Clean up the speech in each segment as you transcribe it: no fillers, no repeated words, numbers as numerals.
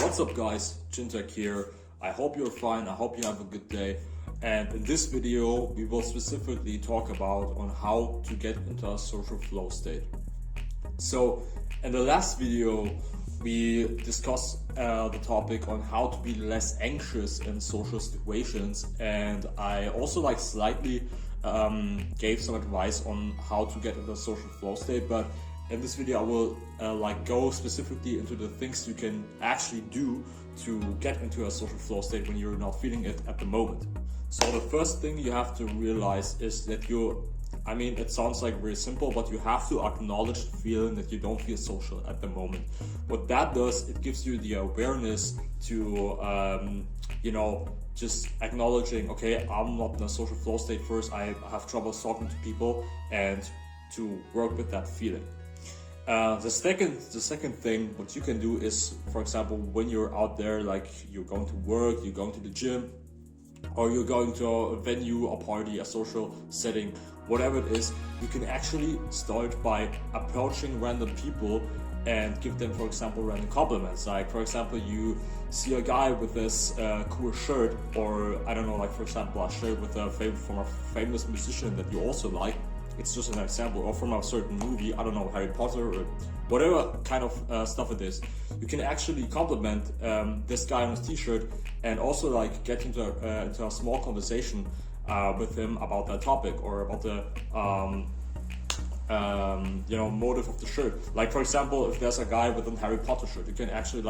What's up guys, Jintek here. I hope you're fine, I hope you have a good day. And in this video, we will specifically talk about on how to get into a social flow state. So in the last video, we discussed the topic on how to be less anxious in social situations. And I also slightly gave some advice on how to get into a social flow state. But in this video, I will go specifically into the things you can actually do to get into a social flow state when you're not feeling it at the moment. So the first thing you have to realize is that it sounds very simple, but you have to acknowledge the feeling that you don't feel social at the moment. What that does, it gives you the awareness to, just acknowledging, okay, I'm not in a social flow state first, I have trouble talking to people, and to work with that feeling. The second thing, what you can do is, for example, when you're out there, you're going to work, you're going to the gym, or you're going to a venue, a party, a social setting, whatever it is, you can actually start by approaching random people and give them, for example, random compliments. For example, you see a guy with this cool shirt, or I don't know, for example, a shirt with from a famous musician that you also like. It's just an example, or from a certain movie, I don't know, Harry Potter or whatever kind of stuff it is. You can actually compliment this guy on his t-shirt and also get into a small conversation with him about that topic or about the motive of the shirt. For example, if there's a guy with a Harry Potter shirt, you can actually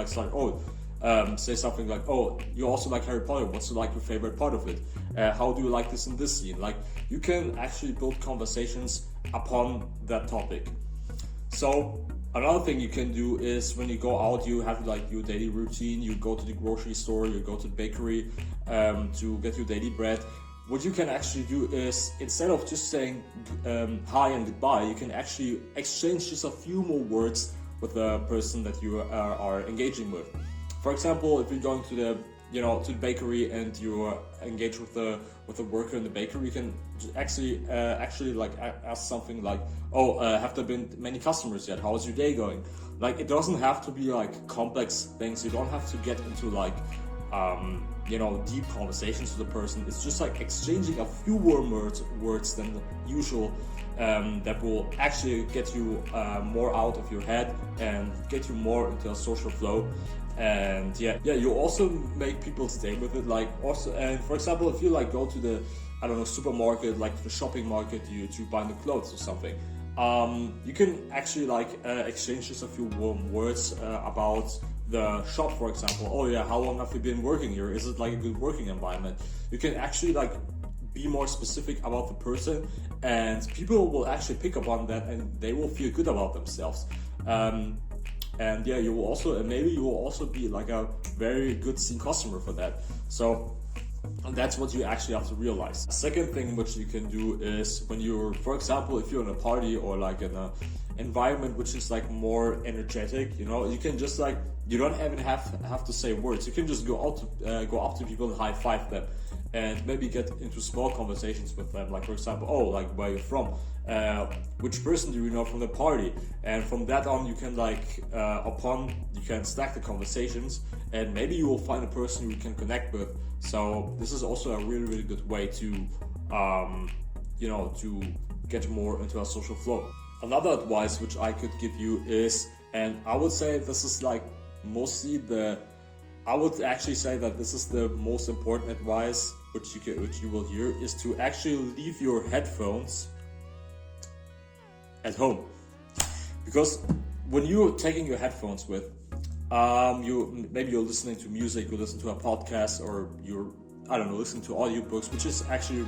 say something like, oh, you also like Harry Potter, what's your favorite part of it? How do you like this in this scene? You can actually build conversations upon that topic. So another thing you can do is when you go out, you have your daily routine, you go to the grocery store, you go to the bakery to get your daily bread. What you can actually do is, instead of just saying hi and goodbye, you can actually exchange just a few more words with the person that you are engaging with. For example, if you're going to the bakery and you engage with the worker in the bakery, you can actually ask something like, oh, have there been many customers yet? How's your day going? It doesn't have to be complex things. You don't have to get into deep conversations with the person. It's just exchanging a few more words than usual that will actually get you more out of your head and get you more into a social flow. And you also make people stay with it. And for example, if you go to the supermarket, the shopping market, to buy the clothes or something, you can actually exchange just a few warm words about the shop. For example, oh yeah, how long have you been working here? Is it a good working environment? You can actually be more specific about the person, and people will actually pick up on that and they will feel good about themselves. You will also, and maybe you will also be a very good seen customer for that. So that's what you actually have to realize. Second thing which you can do is when you're, for example, if you're in a party or in a environment which is more energetic, you can just you don't even have to say words. You can just go up to people and high five them, and maybe get into small conversations with them. For example, oh, where you're from, which person do you know from the party, and from that on you can you can stack the conversations, and maybe you will find a person you can connect with. So this is also a really, really good way to to get more into a social flow. Another advice which I could give you is, and I would say this is I would actually say that this is the most important advice which you will hear, is to actually leave your headphones at home. Because when you're taking your headphones with, you're listening to music, you listen to a podcast, or you're listening to audiobooks, which is actually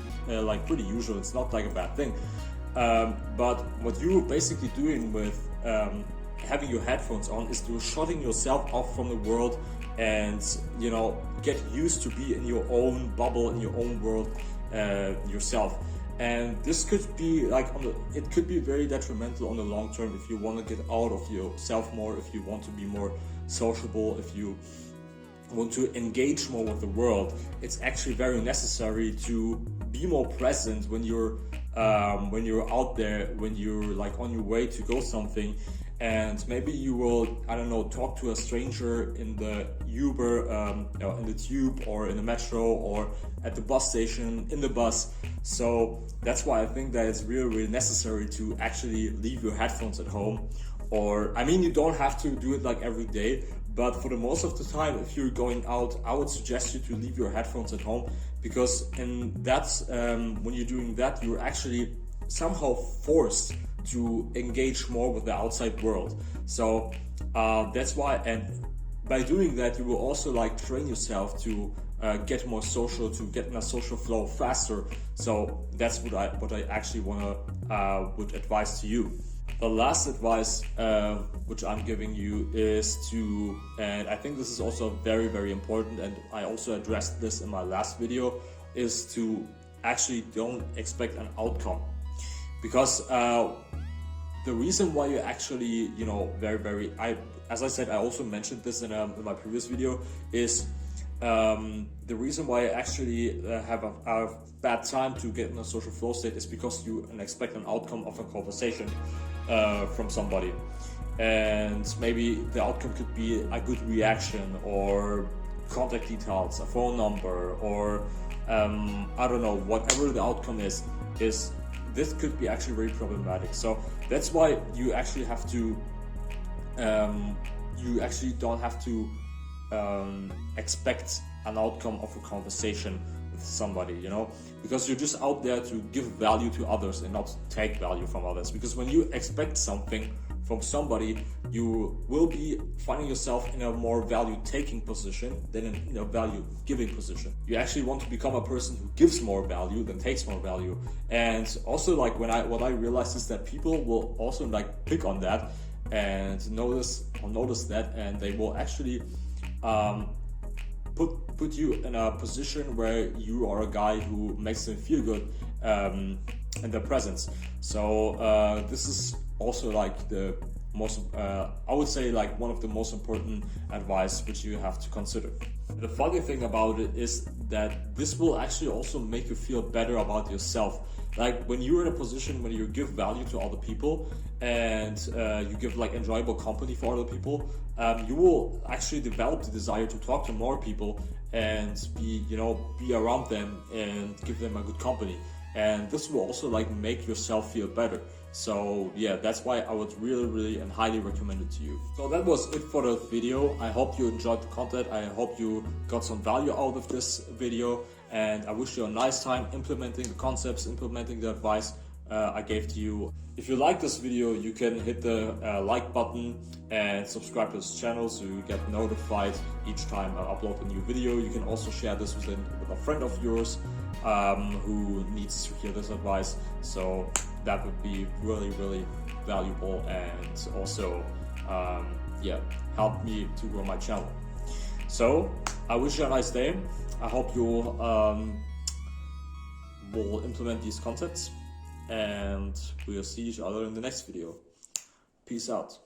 pretty usual. It's not a bad thing. But what you're basically doing with having your headphones on is to shutting yourself off from the world and get used to be in your own bubble, in your own world yourself. And this could be it could be very detrimental on the long term if you want to get out of yourself more, if you want to be more sociable, if you want to engage more with the world. It's actually very necessary to be more present when you're out there, when you're on your way to go something, and maybe you will, I don't know, talk to a stranger in the Uber, in the tube, or in the metro, or at the bus station, in the bus. So that's why I think that it's really, really necessary to actually leave your headphones at home. Or, I mean, you don't have to do it like every day, but for the most of the time, if you're going out, I would suggest you to leave your headphones at home, because when you're doing that, you're actually somehow forced to engage more with the outside world. So that's why, and by doing that, you will also like train yourself to get more social, to get in a social flow faster. So that's what I actually would advise to you. The last advice which I'm giving you is to, and I think this is also very, very important, and I also addressed this in my last video, is to actually don't expect an outcome. Because the reason why you actually, as I said, I also mentioned this in my previous video, is the reason why I actually have a bad time to get in a social flow state is because you expect an outcome of a conversation from somebody. And maybe the outcome could be a good reaction, or contact details, a phone number, or I don't know, whatever the outcome is this could be actually very problematic. So that's why you actually have to, you actually don't have to expect an outcome of a conversation with somebody, because you're just out there to give value to others and not take value from others. Because when you expect something from somebody, you will be finding yourself in a more value-taking position than in a value-giving position. You actually want to become a person who gives more value than takes more value. And also, like, what I realized is that people will also like pick on that and notice that, and they will actually put you in a position where you are a guy who makes them feel good in their presence. So this is also like the most, I would say, like one of the most important advice which you have to consider. The funny thing about it is that this will actually also make you feel better about yourself. Like when you're in a position where you give value to other people and you give like enjoyable company for other people, you will actually develop the desire to talk to more people and be around them and give them a good company. And this will also like make yourself feel better. So yeah, that's why I would really and highly recommend it to you. So that was it for the video. I hope you enjoyed the content. I hope you got some value out of this video, and I wish you a nice time implementing the concepts, implementing the advice I gave to you. If you like this video, you can hit the like button and subscribe to this channel so you get notified each time I upload a new video. You can also share this with a friend of yours who needs to hear this advice. So that would be really valuable, and also help me to grow my channel. So I wish you a nice day. I hope you will implement these concepts, and we'll see each other in the next video. Peace out.